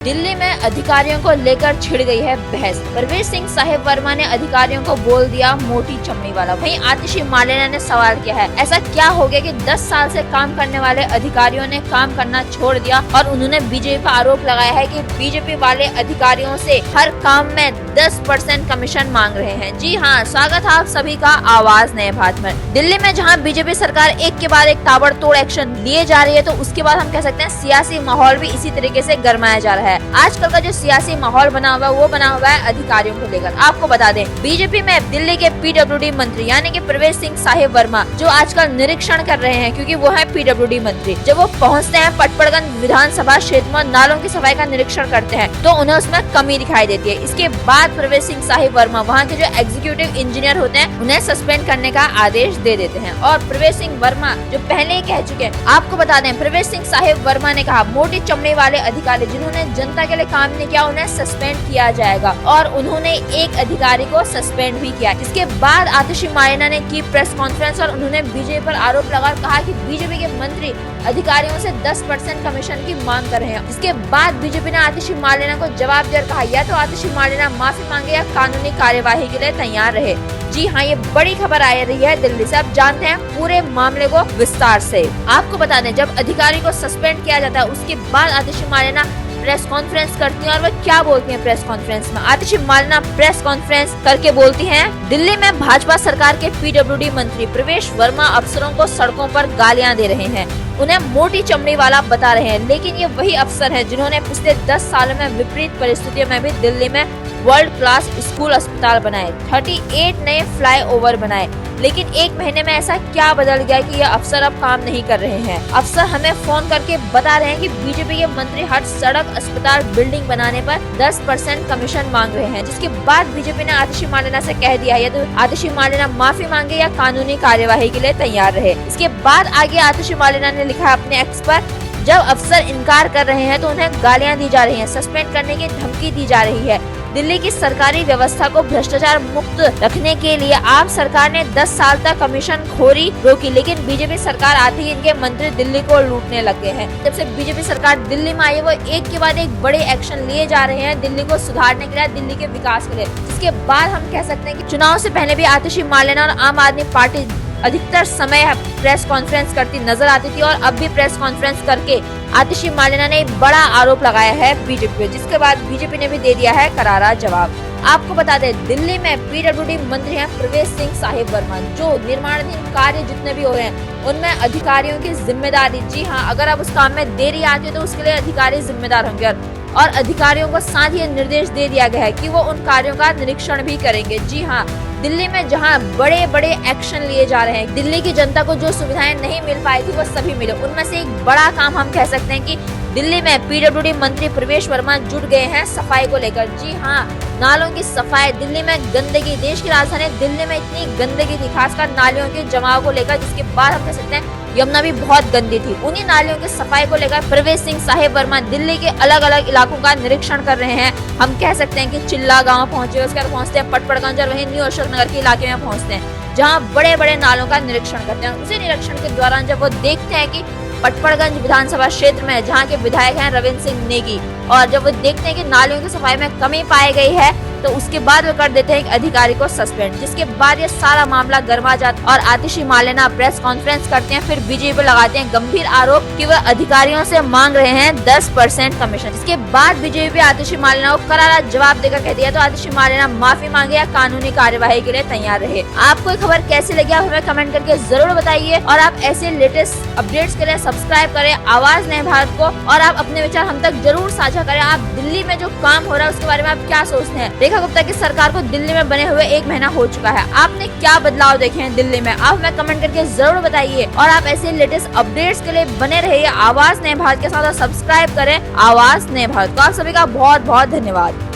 दिल्ली में अधिकारियों को लेकर छिड़ गई है बहस। परवेज सिंह साहिब वर्मा ने अधिकारियों को बोल दिया मोटी चमड़ी वाला। वहीं आतिशी मालेना ने सवाल किया है, ऐसा क्या हो गया कि 10 साल से काम करने वाले अधिकारियों ने काम करना छोड़ दिया। और उन्होंने बीजेपी पर आरोप लगाया है कि बीजेपी वाले अधिकारियों से हर काम में 10% कमीशन मांग रहे हैं। जी हाँ, स्वागत है आप सभी का आवाज नए भारत में। दिल्ली में जहाँ बीजेपी सरकार एक के बाद एक ताबड़तोड़ एक्शन लिए जा रही है, तो उसके बाद हम कह सकते हैं सियासी माहौल भी इसी तरीके से गरमाया जा रहा है। आजकल का जो सियासी माहौल बना हुआ है वो बना हुआ है अधिकारियों को लेकर। आपको बता दें, बीजेपी में दिल्ली के पीडब्ल्यूडी मंत्री यानी कि परवेज सिंह साहिब वर्मा जो आजकल निरीक्षण कर रहे हैं, क्योंकि वो है पीडब्ल्यूडी मंत्री। जब वो पहुंचते हैं पटपड़गंज विधानसभा क्षेत्र में, नालों की सफाई का निरीक्षण करते हैं तो उन्हें उसमें कमी दिखाई देती है। इसके बाद परवेज सिंह साहिब वर्मा वहाँ के जो एग्जीक्यूटिव इंजीनियर होते हैं उन्हें सस्पेंड करने का आदेश दे देते हैं। और परवेज सिंह वर्मा जो पहले ही कह चुके हैं, आपको बता दें, परवेज सिंह साहिब वर्मा ने कहा मोटी चमड़े वाले अधिकारी जिन्होंने जनता के लिए काम नहीं किया उन्हें सस्पेंड किया जाएगा। और उन्होंने एक अधिकारी को सस्पेंड भी किया। इसके बाद आतिशी मालेना ने की प्रेस कॉन्फ्रेंस और उन्होंने बीजेपी पर आरोप लगा, कहा कि बीजेपी के मंत्री अधिकारियों से 10% कमीशन की मांग कर रहे हैं। इसके बाद बीजेपी ने आतिशी मालेना को जवाब दिया, कहा या तो आतिशी मालेना माफी मांगे या कानूनी कार्यवाही के लिए तैयार रहे। जी हाँ, ये बड़ी खबर आ रही है दिल्ली से। अब जानते हैं पूरे मामले को विस्तार से। आपको बता दें, जब अधिकारी को सस्पेंड किया जाता है उसके बाद आतिशी मालेना प्रेस कॉन्फ्रेंस करती हैं। और वह क्या बोलती हैं प्रेस कॉन्फ्रेंस में? आतिशी मालेना प्रेस कॉन्फ्रेंस करके बोलती हैं, दिल्ली में भाजपा सरकार के पीडब्ल्यूडी मंत्री प्रवेश वर्मा अफसरों को सड़कों पर गालियां दे रहे हैं, उन्हें मोटी चमड़ी वाला बता रहे हैं। लेकिन ये वही अफसर है जिन्होंने पिछले 10 सालों में विपरीत परिस्थितियों में भी दिल्ली में वर्ल्ड क्लास स्कूल अस्पताल बनाए, 38 नए फ्लाईओवर बनाए। लेकिन एक महीने में ऐसा क्या बदल गया कि ये अफसर अब काम नहीं कर रहे हैं? अफसर हमें फोन करके बता रहे हैं कि बीजेपी के मंत्री हर सड़क, अस्पताल, बिल्डिंग बनाने पर 10% कमीशन मांग रहे हैं। जिसके बाद बीजेपी ने आतिशी मालेना से कह दिया है तो आतिशी मालेना माफी मांगे या कानूनी कार्यवाही के लिए तैयार रहे। इसके बाद आगे आतिशी मालेना ने लिखा अपने एक्स पर, जब अफसर इनकार कर रहे हैं तो उन्हें गालियां दी जा रही हैं, सस्पेंड करने की धमकी दी जा रही है। दिल्ली की सरकारी व्यवस्था को भ्रष्टाचार मुक्त रखने के लिए आप सरकार ने 10 साल तक कमीशन खोरी रोकी, लेकिन बीजेपी सरकार आते ही इनके मंत्री दिल्ली को लूटने लगे हैं। जब से बीजेपी सरकार दिल्ली में आई है वो एक के बाद एक बड़े एक्शन लिए जा रहे हैं दिल्ली को सुधारने के लिए, दिल्ली के विकास के लिए। इसके बाद हम कह सकते हैं कि चुनाव से पहले भी आतिशी मालेना और आम आदमी पार्टी अधिकतर समय प्रेस कॉन्फ्रेंस करती नजर आती थी और अब भी प्रेस कॉन्फ्रेंस करके आतिशी मालेना ने बड़ा आरोप लगाया है बीजेपी पे, जिसके बाद बीजेपी ने भी दे दिया है करारा जवाब। आपको बता दें, दिल्ली में पीडब्ल्यूडी मंत्री हैं प्रवेश सिंह साहिब वर्मा। जो निर्माणाधीन कार्य जितने भी हो रहे हैं उनमें अधिकारियों की जिम्मेदारी, जी हाँ, अगर अब उस काम में देरी आती है तो उसके लिए अधिकारी जिम्मेदार होंगे। और अधिकारियों को साथ ही निर्देश दे दिया गया है कि वो उन कार्यों का निरीक्षण भी करेंगे। जी हाँ, दिल्ली में जहां बड़े बड़े एक्शन लिए जा रहे हैं, दिल्ली की जनता को जो सुविधाएं नहीं मिल पाई थी वो सभी मिले। उनमें से एक बड़ा काम हम कह सकते हैं कि दिल्ली में पीडब्ल्यूडी मंत्री प्रवेश वर्मा जुट गए हैं सफाई को लेकर। जी हाँ, नालों की सफाई। दिल्ली में गंदगी, देश की राजधानी दिल्ली में इतनी गंदगी थी, खासकर नालियों के जमाव को लेकर, जिसके बाद हम कह सकते हैं यमुना भी बहुत गंदी थी। उन्हीं नालियों की सफाई को लेकर परवेज सिंह साहिब वर्मा दिल्ली के अलग अलग इलाकों का निरीक्षण कर रहे हैं। हम कह सकते हैं कि चिल्ला गांव पहुंचे, उसके बाद पहुंचते हैं पटपड़गंज और वहीं न्यू अशोक नगर के इलाके में पहुंचते हैं, जहां बड़े बड़े नालों का निरीक्षण करते हैं। उसी निरीक्षण के दौरान जब वो देखते हैं कि पटपड़गंज विधानसभा क्षेत्र में जहां के विधायक हैं रविंद्र सिंह नेगी, और जब वो देखते हैं कि नालियों की सफाई में कमी पाई गई है तो उसके बाद वो कर देते हैं एक अधिकारी को सस्पेंड। जिसके बाद ये सारा मामला गर्मा जाता और आतिशी मालेना प्रेस कॉन्फ्रेंस करते हैं, फिर बीजेपी पर लगाते हैं गंभीर आरोप कि वह अधिकारियों से मांग रहे हैं 10% कमीशन। इसके बाद बीजेपी आतिशी मालेना को करारा जवाब देकर कह दिया तो आतिशी मालेना माफी मांगे या कानूनी कार्यवाही के लिए तैयार रहे। आपको ये खबर कैसी लगी आप हमें कमेंट करके जरूर बताइए, और आप ऐसे लेटेस्ट अपडेट्स के लिए सब्सक्राइब करें आवाज नए भारत को, और आप अपने विचार हम तक जरूर साझा करें। आप दिल्ली में जो काम हो रहा है उसके बारे में आप क्या सोचते हैं? रेखा गुप्ता की सरकार को दिल्ली में बने हुए 1 महीना हो चुका है, आपने क्या बदलाव देखे हैं दिल्ली में? आप हमें कमेंट करके जरूर बताइए, और आप ऐसे लेटेस्ट अपडेट्स के लिए बने रहिए आवाज नए भारत के साथ और सब्सक्राइब करें आवाज नए भारत को। आप सभी का बहुत बहुत धन्यवाद।